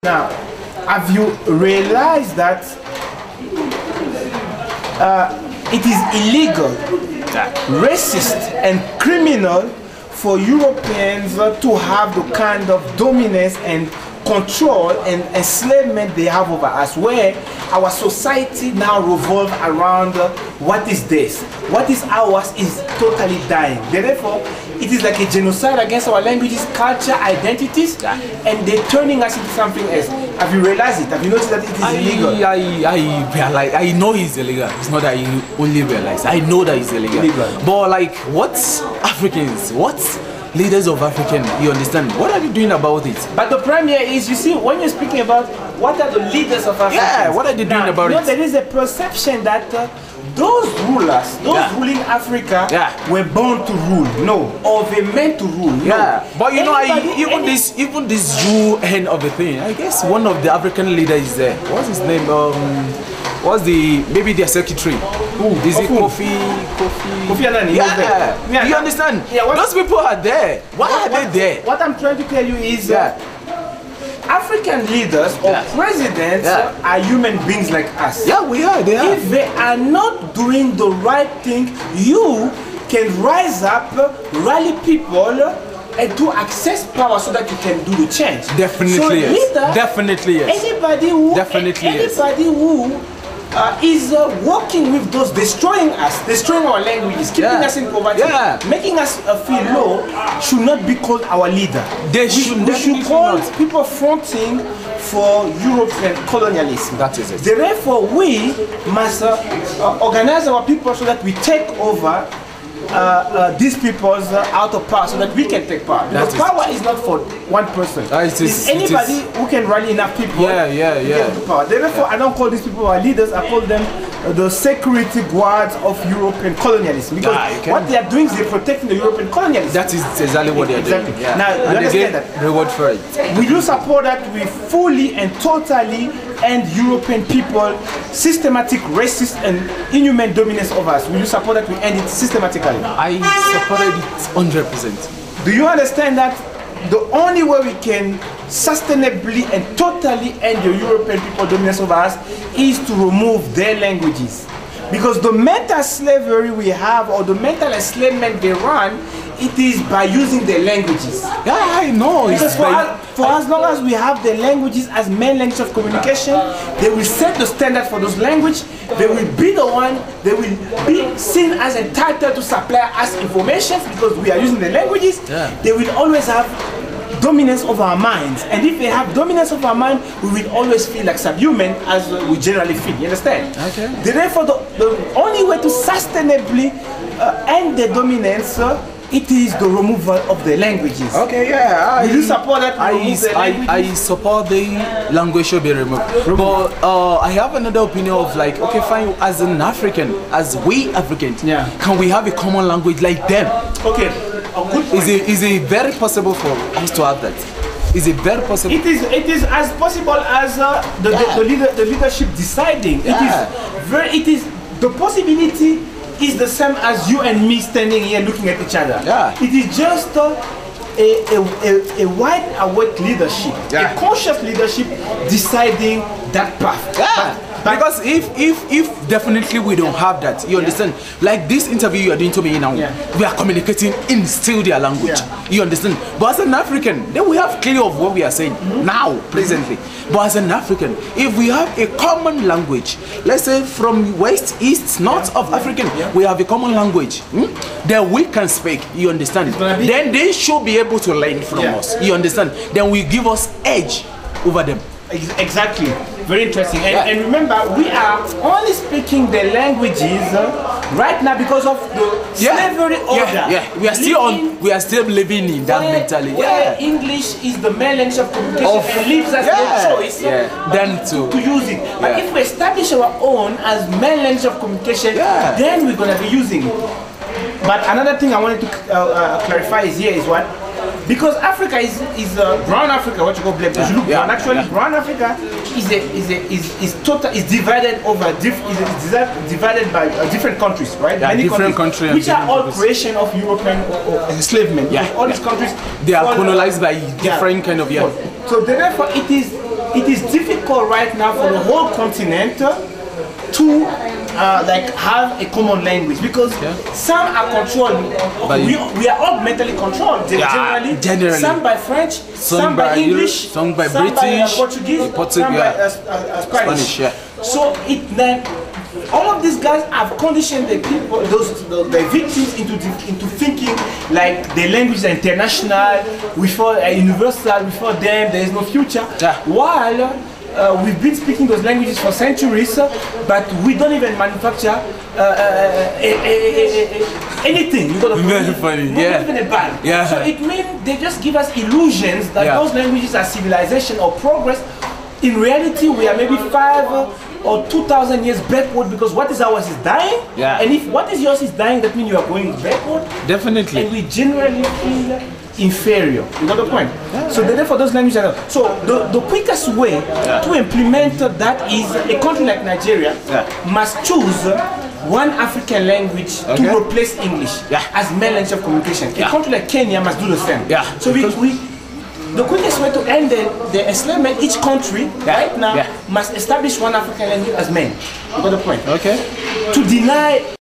Now, have you realized that it is illegal, racist, and criminal for Europeans to have the kind of dominance and control and enslavement they have over us, where our society now revolves around what is this? What is ours is totally dying. Therefore, it is like a genocide against our languages, culture, identities, and they're turning us into something else. Have you realized it? Have you noticed that it is illegal? I know it's illegal. It's not that I only realize. I know that it's illegal. But like, what Africans, what leaders of African, you understand? What are you doing about it? But the premier is, you see, when you're speaking about what are the leaders of Africa, yeah, what are they doing about it? There is a perception that those rulers, those ruling Africa, were born to rule. No, or they meant to rule. No. But you know, even this Jew end of the thing, I guess one of the African leaders is there. What's his name? What's maybe their secretary? Is it Kofi Annan? Yeah. You understand? Yeah, those people are there. Why are they there? What I'm trying to tell you is African leaders or presidents are human beings like us. Yeah, we are. They are. If they are not doing the right thing, you can rise up, rally people, and to access power so that you can do the change. Definitely so yes. Leader, definitely yes. Anybody who is working with those destroying us, destroying our languages, keeping us in poverty, making us feel low, should not be called our leader. We should call people fronting for European colonialism. That is it. Therefore, we must organize our people so that we take over these people's out of power so that we can take power. Because power is not for one person. It's anybody who can rally enough people to get to power. Therefore, I don't call these people our leaders, I call them the security guards of European colonialism. Because what they are doing is they're protecting the European colonialism. That is exactly what they are doing. Yeah. Now, you understand that? Reward for it. We do support that we fully and totally end European people systematic racist and inhuman dominance of us. Will you support that we end it systematically? I supported it 100%. Do you understand that the only way we can sustainably and totally end the European people dominance over us is to remove their languages? Because the mental slavery we have, or the mental enslavement they run, it is by using their languages. Yeah, I know. Because for as long as we have the languages as main language of communication, they will set the standard for those languages. They will be the one, they will be seen as entitled to supply us information because we are using the languages. They will always have dominance over our minds, and if they have dominance over our mind, we will always feel like subhuman as we generally feel. You understand? Okay. Therefore, the only way to sustainably end the dominance it is the removal of the languages. Okay, yeah. Will you support that? I support the language should be removed. But I have another opinion of like, okay, fine, as an African, as we Africans, can we have a common language like them? Okay. Is it very possible for us to have that? Is it very possible? It is as possible as the leadership deciding. It is the possibility is the same as you and me standing here looking at each other. It is just a wide awake leadership, a conscious leadership deciding that path. Because if definitely we don't have that, you understand? Like this interview you are doing to me now, we are communicating in still their language. You understand? But as an African, then we have clear of what we are saying now, presently. But as an African, if we have a common language, let's say from west, east, north of African, we have a common language, then we can speak, you understand? Then they should be able to learn from us, you understand? Then we give us edge over them. Exactly. Very interesting. And remember, we are only speaking the languages right now because of the slavery order. We are still living in that mentality. Where English is the main language of communication and leaves us no choice then to use it. But if we establish our own as main language of communication, then we're gonna be using it. But another thing I wanted to clarify is what? Because Africa is brown Africa, what you call black. You look brown. Actually, brown Africa is divided over divided by different countries, right? Many different countries, which are all creation of European enslavement. All these countries they are colonized by different kind of So therefore, it difficult right now for the whole continent to like have a common language because some are controlled. We are all mentally controlled generally. Some by French, some by English, some by British, Portuguese, some by Spanish. So then all of these guys have conditioned the people, the victims into thinking like the languages are international, universal. Before them, there is no future. While we've been speaking those languages for centuries, but we don't even manufacture anything. Very funny, not even a band. So it means they just give us illusions that those languages are civilization or progress. In reality, we are maybe 5 or 2,000 years backward because what is ours is dying. And if what is yours is dying, that means you are going backward. Definitely. And we generally feel inferior. You got the point? So therefore those languages are so the quickest way to implement that is a country like Nigeria must choose one African language to replace English as main language of communication. A country like Kenya must do the same. So the quickest way to end the enslavement, each country right now must establish one African language as main. You got the point? To deny